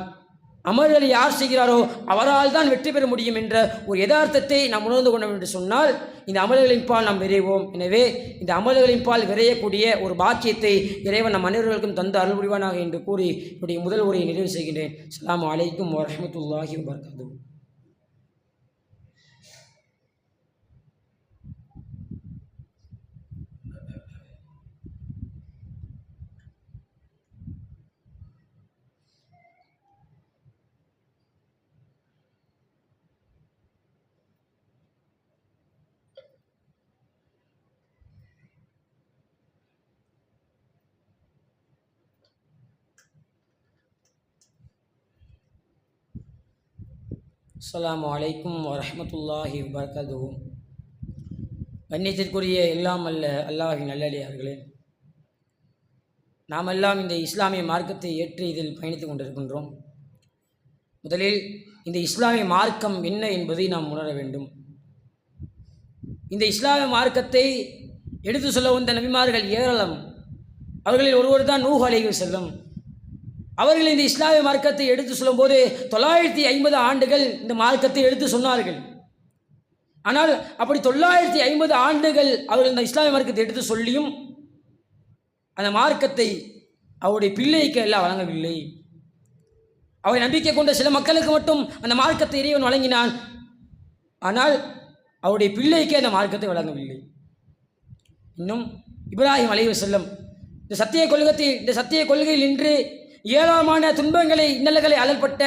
அமல்களை யார் செய்கிறாரோ அவரால் தான் வெற்றி பெற முடியும் என்ற ஒரு யதார்த்தத்தை நாம் உணர்ந்து கொண்டோம் என்று சொன்னால் இந்த அமல்களின் பால் நாம் விரைவோம். எனவே இந்த அமல்களின் பால் விரையக்கூடிய ஒரு பாக்கியத்தை இறைவன் நம் அனைவர்களுக்கும் தந்து அருள் புரிவானாக என்று கூறி என்னுடைய முதல் உரையை நிறைவு செய்கின்றேன். அஸ்ஸலாமு அலைக்கும் வரஹ்மத்துல்லாஹி வபரகாத்துஹு. அஸ்ஸலாமு அலைக்கும் வரஹ்மத்துல்லாஹி வபரகாத்துஹு. கண்ணியத்திற்குரிய எல்லாம் அல்ல அல்லாஹ்வின் நல்லடியார்களே, நாமெல்லாம் இந்த இஸ்லாமிய மார்க்கத்தை ஏற்று இதில் பயணித்து கொண்டிருக்கின்றோம். முதலில் இந்த இஸ்லாமிய மார்க்கம் என்ன என்பதை நாம் உணர வேண்டும். இந்த இஸ்லாமிய மார்க்கத்தை எடுத்து சொல்ல வந்த நபிமார்கள் ஏராளம். அவர்களில் ஒருவர் தான் நூஹ் அலைஹிஸ்ஸலாம். அவர்கள் இந்த இஸ்லாமிய மார்க்கத்தை எடுத்து சொல்லும்போது 950 ஆண்டுகள் இந்த மார்க்கத்தை எடுத்து சொன்னார்கள். ஆனால் அப்படி 950 ஆண்டுகள் அவர்கள் இந்த இஸ்லாமிய மார்க்கத்தை எடுத்து சொல்லியும் அந்த மார்க்கத்தை அவருடைய பிள்ளைக்கு எல்லாம் வழங்கவில்லை. அவை நம்பிக்கை கொண்ட சில மக்களுக்கு மட்டும் அந்த மார்க்கத்தை இறைவன் வழங்கினான். ஆனால் அவருடைய பிள்ளைக்கு அந்த மார்க்கத்தை வழங்கவில்லை. இன்னும் இப்ராஹிம் அலைஹிஸ்ஸலாம் இந்த சத்திய கொள்கையில் நின்று ஏராளமான துன்பங்களை இன்னல்களை அலல்பட்ட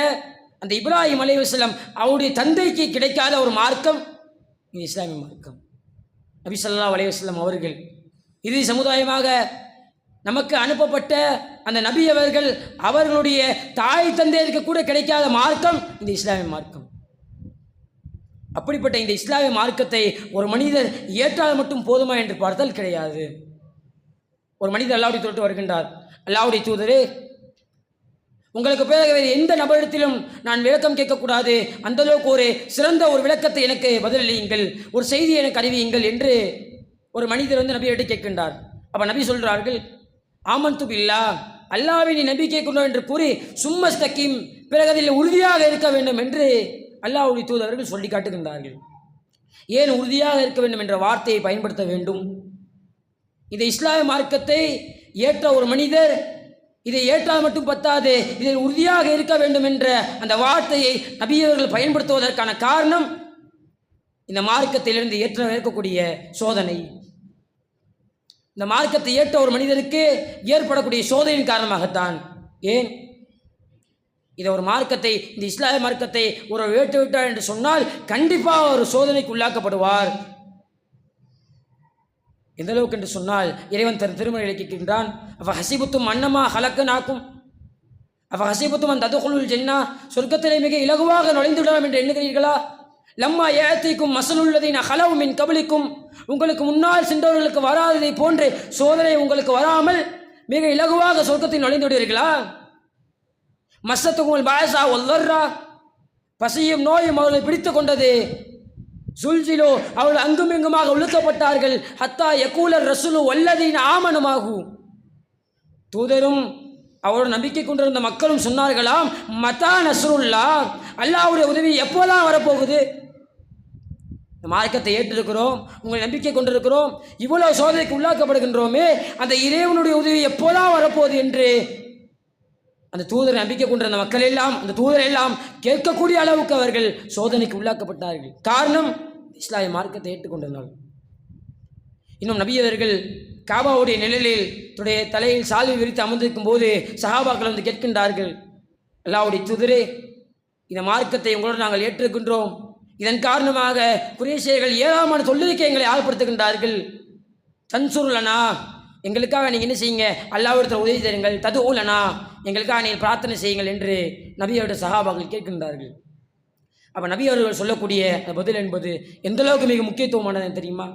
அந்த இப்ராஹிம் அலைஹிஸ்ஸலாம் அவருடைய தந்தைக்கு கிடைக்காத ஒரு மார்க்கம் இந்த இஸ்லாமிய மார்க்கம். நபி ஸல்லல்லாஹு அலைஹி வஸல்லம் அவர்கள் இது சமுதாயமாக நமக்கு அனுப்பப்பட்ட அந்த நபி அவர்கள் அவர்களுடைய தாய் தந்தையருக்கு கூட கிடைக்காத மார்க்கம் இந்த இஸ்லாமிய மார்க்கம். அப்படிப்பட்ட இந்த இஸ்லாமிய மார்க்கத்தை ஒரு மனிதர் ஏற்றால் மட்டும் போதுமா என்று பார்த்தால் கிடையாது. ஒரு மனிதர் அல்லாஹ்வுடைய தூதர் வருகின்றார். அல்லாஹ்வுடைய தூதரே, உங்களுக்கு பிறகு வேறு எந்த நபரிடத்திலும் நான் விளக்கம் கேட்கக்கூடாது, அந்தளவுக்கு ஒரு சிறந்த ஒரு விளக்கத்தை எனக்கு பதிலளியுங்கள், ஒரு செய்தியை எனக்கு அறிவியுங்கள் என்று ஒரு மனிதர் வந்து நபியிடம் கேட்கின்றார். அப்போ நபி சொல்கிறார்கள், ஆமன்து பில்லாஹ், அல்லாஹ்வை நீ நம்பிக்கை கொண்டோம் என்று கூறி சும்மஸ்தகீம், பிறகு அதில் உறுதியாக இருக்க வேண்டும் என்று அல்லாஹ்வுடைய தூதர்கள் சொல்லி காட்டுகின்றார்கள். ஏன் உறுதியாக இருக்க வேண்டும் என்ற வார்த்தையை பயன்படுத்த வேண்டும்? இந்த இஸ்லாமிய மார்க்கத்தை ஏற்ற ஒரு மனிதர் இதை ஏற்றால் மட்டும் பத்தாது, இதில் உறுதியாக இருக்க வேண்டும் என்ற அந்த வார்த்தையை நபியவர்கள் பயன்படுத்துவதற்கான காரணம் இந்த மார்க்கத்திலிருந்து ஏற்கக்கூடிய சோதனை. இந்த மார்க்கத்தை ஏற்ற ஒரு மனிதருக்கு ஏற்படக்கூடிய சோதனையின் காரணமாகத்தான். ஏன் இதை ஒரு மார்க்கத்தை, இந்த இஸ்லாமிய மார்க்கத்தை ஒரு ஏற்று விட்டார் என்று சொன்னால் கண்டிப்பாக ஒரு சோதனைக்கு உள்ளாக்கப்படுவார். எந்த அளவுக்கு என்று சொன்னால் இறைவன் திருமறை கேட்கின்றான், அவ ஹசிபுத்தும் அன்னமா ஹலக்கனாக்கும், அவ ஹசிபுத்தும் அந்த ததுகுலுல் ஜென்னா, சொர்க்கத்திலே மிக இலகுவாக நுழைந்துவிடலாம் என்று எண்ணுகிறீர்களா? லம்மா ஏத்திக்கும் மசலுள்ளதின் ஹலவும் மின் கபலிக்கும், உங்களுக்கு முன்னால் சென்றவர்களுக்கு வராததை போன்று சோதனை உங்களுக்கு வராமல் மிக இலகுவாக சொர்க்கத்தில் நுழைந்து விடுவீர்களா? மஸ்ஸத்துக்குமுல் பாயசா ஒல்லர்ரா, பசியும் நோயும் அவர்களை பிடித்து கொண்டது. சுல்ஜிலோ, அவர்கள் அங்கும் இங்குமாக உழுக்கப்பட்டார்கள். ஹத்தா யகூலர் ரசூலு வல்லதீன் ஆமனுமாகு, தூதரும் அவரோட நம்பிக்கை கொண்டிருந்த மக்களும் சொன்னார்களாம், மதா நஸ்ருல்லா, அல்லாஹ்வுடைய உதவி எப்போதான் வரப்போகுது? இந்த மார்க்கத்தை ஏற்றிருக்கிறோம், உங்களை நம்பிக்கை கொண்டிருக்கிறோம், இவ்வளவு சோதனைக்கு உள்ளாக்கப்படுகின்றோமே, அந்த இறைவனுடைய உதவி எப்போதான் வரப்போகுது என்று அந்த தூதரை நம்பிக்கை கொண்டிருந்த மக்கள் எல்லாம், அந்த தூதரை எல்லாம் கேட்கக்கூடிய அளவுக்கு அவர்கள் சோதனைக்கு உள்ளாக்கப்பட்டார்கள். காரணம் இஸ்லாமிய மார்க்கத்தை ஏற்றுக்கொண்டிருந்தார்கள். இன்னும் நபியவர்கள் காபாவுடைய நிழலில் தன்னுடைய தலையில் சால்வை விரித்து அமர்ந்திருக்கும் போது சஹாபாக்கள் வந்து கேட்கின்றார்கள், அல்லாஹ்வுடைய தூதரே, இந்த மார்க்கத்தை உங்களோடு நாங்கள் ஏற்றிருக்கின்றோம், இதன் காரணமாக குறைஷியர்கள் ஏராளமான தொல்லைக்கு எங்களை ஆள்படுத்துகின்றார்கள், தன்சுருலனா, எங்களுக்காக நீங்கள் என்ன செய்யுங்க, அல்லாஹ்விடத்தில் உதவி தருங்கள், ததுஉலனா, எங்களுக்காக நீங்கள் பிரார்த்தனை செய்யுங்கள் என்று நபியோட சஹாபாக்கள் கேட்கின்றார்கள். அப்போ நபி அவர்கள் சொல்லக்கூடிய அந்த பதில் என்பது எந்த அளவுக்கு மிக முக்கியத்துவமானது தெரியுமா?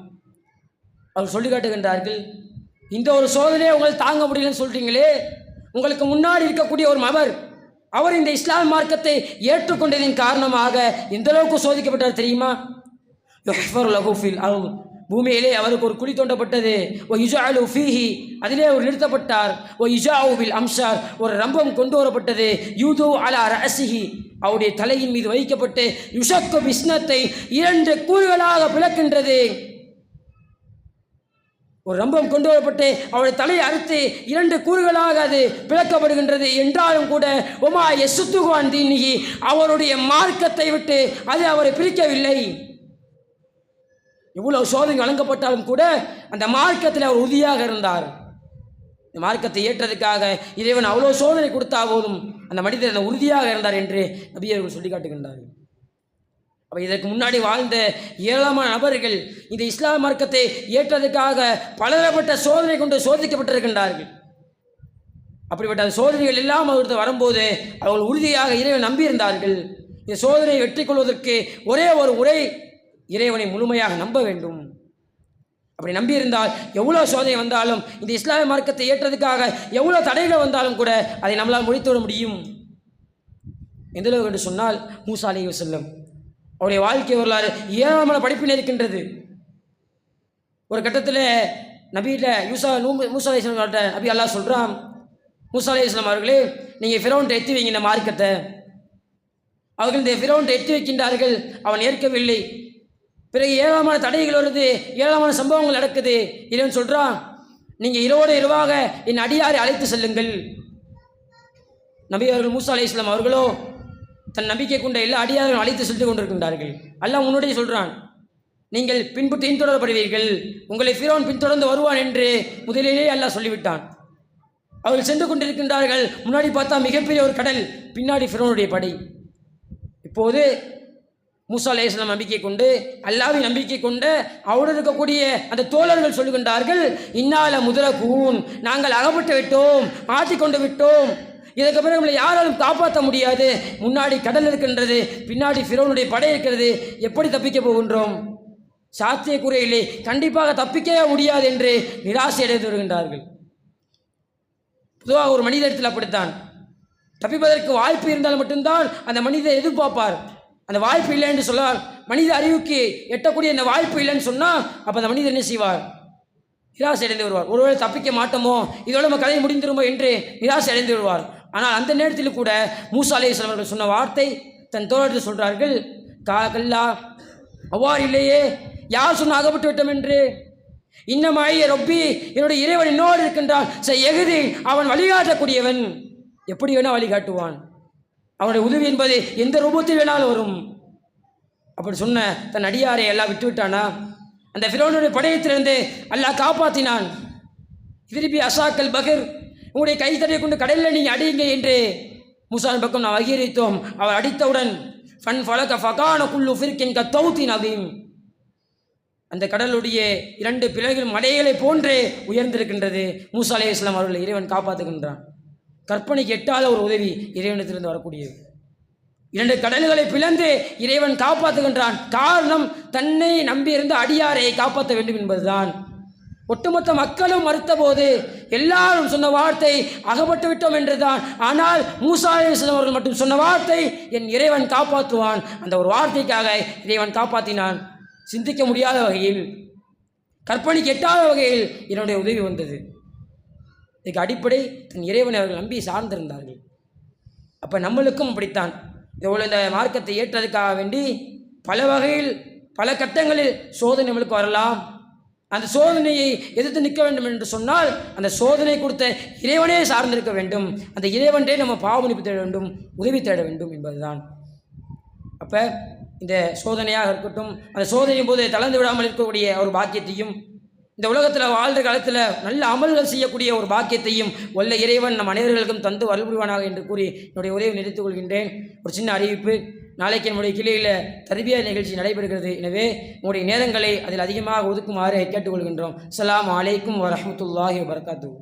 அவர் சொல்லி காட்டுகின்றார்கள், இந்த ஒரு சோதனையை உங்களால் தாங்க முடியலன்னு சொல்கிறீங்களே, உங்களுக்கு முன்னாடி இருக்கக்கூடிய ஒரு நபர், அவர் இந்த இஸ்லாம் மார்க்கத்தை ஏற்றுக்கொண்டதின் காரணமாக எந்த அளவுக்கு சோதிக்கப்பட்டார் தெரியுமா? பூமியிலே அவருக்கு ஒரு குழி தோண்டப்பட்டது. ஓ யுஜாலு ஃபீஹி, அதிலே அவர் நிறுத்தப்பட்டார். ஓ யுஜாவுவில் அம்சார், ஒரு ரம்பம் கொண்டு வரப்பட்டது. யூது அலா ரஅசிஹி, அவருடைய தலையின் மீது வைக்கப்பட்டு யுஷக்கு பிஸ்னத்தை 2 கூறுகளாக பிளக்கின்றது. ஒரு ரம்பம் கொண்டு வரப்பட்டு அவருடைய தலையை அறுத்து 2 கூறுகளாக அது பிளக்கப்படுகின்றது. என்றாலும் கூட ஒமா எசுத்துகுவான் தீனிகி, அவருடைய மார்க்கத்தை விட்டு அது அவரை பிரிக்கவில்லை. இவ்வளவு சோதனை வழங்கப்பட்டாலும் கூட அந்த மார்க்கத்தில் அவர் உறுதியாக இருந்தார். இந்த மார்க்கத்தை ஏற்றதுக்காக இறைவன் அவ்வளோ சோதனை கொடுத்தா போதும் அந்த மனிதர் உறுதியாக இருந்தார் என்று நபி அவர்கள் சொல்லி காட்டுகின்றார்கள். அப்போ இதற்கு முன்னாடி வாழ்ந்த ஏராளமான நபர்கள் இந்த இஸ்லாம் மார்க்கத்தை ஏற்றதுக்காக பலதரப்பட்ட சோதனை கொண்டு சோதிக்கப்பட்டிருக்கின்றார்கள். அப்படிப்பட்ட சோதனைகள் எல்லாம் அவர்கள் வரும்போது அவர்கள் உறுதியாக இறைவனை நம்பியிருந்தார்கள். இந்த சோதனையை வெற்றி கொள்வதற்கு ஒரே ஒரு முறை இறைவனை முழுமையாக நம்ப வேண்டும். அப்படி நம்பியிருந்தால் எவ்வளோ சோதனை வந்தாலும், இந்த இஸ்லாமிய மார்க்கத்தை ஏற்றதுக்காக எவ்வளோ தடைகள் வந்தாலும் கூட அதை நம்மளால் முடித்துவிட முடியும். எந்தளவுக்கு என்று சொன்னால், மூசா அலைஹிஸ்ஸலாம் அவருடைய வாழ்க்கை வரலாறு ஏராளமான படிப்பினை இருக்கின்றது. ஒரு கட்டத்தில் மூசா அலைஹிஸ்ஸலாம் நபி அல்லாஹ் சொல்கிறான், மூசா அலைஹிஸ்ஸலாம் அவர்களே, நீங்கள் ஃபிரௌன்ட்ட எத்தி வைங்க இந்த மார்க்கத்தை. அவர்கள் இந்த ஃபிரௌன்ட்ட எத்தி வைக்கின்றார்கள், அவன் ஏற்கவில்லை. பிறகு ஏராளமான தடைகள் வருது, ஏராளமான சம்பவங்கள் நடக்குது. இறைவன் சொல்கிறான், நீங்கள் இரவோடு இரவாக என் அடியாரை அழைத்து செல்லுங்கள். நபி அவர்கள் மூசா அலைஹிஸ்ஸலாம் அவர்களோ தன் நம்பிக்கை கொண்ட எல்லா அடியார்களும் அழைத்து சென்று கொண்டிருக்கின்றார்கள். அல்லாஹ் முன்னோடி சொல்கிறான், நீங்கள் பின்தொடரப்படுவீர்கள், உங்களை ஃபிரௌன் பின்தொடர்ந்து வருவான் என்று முதலிலேயே அல்லாஹ் சொல்லிவிட்டான். அவர்கள் சென்று கொண்டிருக்கின்றார்கள். முன்னாடி பார்த்தா மிகப்பெரிய ஒரு கடல், பின்னாடி ஃபிரௌனுடைய படை. இப்போது மூசா அலைஹிஸ்ஸலாம் நம்பிக்கை கொண்டு, அல்லாஹ்வை நம்பிக்கை கொண்டு அவருடன் இருக்கக்கூடிய அந்த தோழர்கள் சொல்லுகின்றார்கள், இன்னால முதலகூன், நாங்கள் அகப்பட்டு விட்டோம், மாட்டிக்கொண்டு விட்டோம், இதற்கு பிறகு நம்மளை யாராலும் காப்பாற்ற முடியாது. முன்னாடி கடல் இருக்கின்றது, பின்னாடி ஃபிரௌனுடைய படை இருக்கிறது, எப்படி தப்பிக்க போகின்றோம்? சாத்தியக்கூறே இல்லை, கண்டிப்பாக தப்பிக்கவே முடியாது என்று நிராசை அடைந்து வருகின்றார்கள். பொதுவாக ஒரு மனிதத்தில் அப்படித்தான், தப்பிப்பதற்கு வாய்ப்பு இருந்தால் மட்டும்தான் அந்த மனிதர் எதிர்பார்ப்பார். அந்த வாய்ப்பு இல்லை என்று சொல்லால், மனித அறிவுக்கு எட்டக்கூடிய அந்த வாய்ப்பு இல்லைன்னு சொன்னால், அப்போ அந்த மனிதர் என்ன செய்வார்? நிராசை அடைந்து வருவார். ஒருவேளை தப்பிக்க மாட்டோமோ, இதோட நம்ம கதை முடிந்துருமோ என்று நிராசை அடைந்து வருவார். ஆனால் அந்த நேரத்தில் கூட மூசா அலைஹிஸ்ஸலாம் அவர்கள் சொன்ன வார்த்தை, தன் தோழர்கள் சொல்கிறார்கள், கல்லா, அவ்வாறு இல்லையே, யார் சொன்ன அகப்பட்டு விட்டோம் என்று? இன்னமாய் ரொப்பி, என்னுடைய இறைவன் என்னோடு இருக்கின்றான், எகுதி, அவன் வழிகாட்டக்கூடியவன், எப்படி வேணால் வழிகாட்டுவான், அவனுடைய உதவி என்பது எந்த ரூபத்தில் வேணாலும் வரும். அப்படி சொன்ன தன் அடியாரை எல்லாம் விட்டு விட்டானா? அந்த ஃபிரௌனுடைய படையத்திலிருந்து அல்லாஹ் காப்பாற்றினான். திருப்பி அசாக்கல் பகர், உங்களுடைய கை தடையை கொண்டு கடலில் நீங்கள் அடியுங்க என்று மூசாவின் பக்கம் நாம் வகிரித்தோம். அவர் அடித்தவுடன் ஃபன் ஃபலக ஃபகான குல்லு ஃபிர்கின் கத்தௌத்தின் அதீம், அந்த கடலுடைய 2 பிள்ளைகள் மடைகளை போன்றே உயர்ந்திருக்கின்றது. மூசா அலைஹிஸ்ஸலாம் அவர்களை இறைவன் காப்பாற்றுகின்றான். கற்பனைக்கு எட்டாத ஒரு உதவி இறைவனத்திலிருந்து வரக்கூடியது. 2 கடல்களை பிளந்து இறைவன் காப்பாற்றுகின்றான். காரணம், தன்னை நம்பியிருந்த அடியாரை காப்பாற்ற வேண்டும் என்பதுதான். ஒட்டுமொத்த மக்களும் மறுத்த போது எல்லாரும் சொன்ன வார்த்தை அகப்பட்டு விட்டோம் என்றுதான். ஆனால் மூசா அலைஹிஸ்ஸலாம் அவர்கள் மட்டும் சொன்ன வார்த்தை, என் இறைவன் காப்பாற்றுவான். அந்த ஒரு வார்த்தைக்காக இறைவன் காப்பாற்றினான். சிந்திக்க முடியாத வகையில், கற்பனைக்கு எட்டாத வகையில் என்னுடைய உதவி வந்தது. இதுக்கு அடிப்படை தன் இறைவனை அவர்கள் நம்பி சார்ந்திருந்தார்கள். அப்போ நம்மளுக்கும் அப்படித்தான். இந்த மார்க்கத்தை ஏற்றதுக்காக வேண்டி பல வகையில் பல கட்டங்களில் சோதனை நம்மளுக்கு வரலாம். அந்த சோதனையை எதிர்த்து நிற்க வேண்டும் என்று சொன்னால், அந்த சோதனை கொடுத்த இறைவனே சார்ந்திருக்க வேண்டும். அந்த இறைவனே நம்ம பாவமன்னிப்பு தேட வேண்டும், உதவி தேட வேண்டும் என்பதுதான். அப்போ இந்த சோதனையாக இருக்கட்டும், அந்த சோதனையின் போது தளர்ந்து விடாமல் இருக்கக்கூடிய ஒரு பாக்கியத்தையும், இந்த உலகத்தில் வாழ்கிற காலத்தில் நல்ல அமல்கள் செய்யக்கூடிய ஒரு பாக்கியத்தையும் வல்ல இறைவன் நம் அனைவர்களுக்கும் தந்து அருள் புரிவானாக என்று கூறி என்னுடைய உரையை நிறுத்திக் கொள்கின்றேன். ஒரு சின்ன அறிவிப்பு, நாளைக்கு நம்முடைய கிளையில் தர்பியா நிகழ்ச்சி நடைபெறுகிறது. எனவே உங்களுடைய நேரங்களை அதில் அதிகமாக ஒதுக்குமாறு கேட்டுக்கொள்கின்றோம். அஸ்ஸலாமு அலைக்கும் வரஹ்மத்துல்லாஹி வபரகாத்துஹு.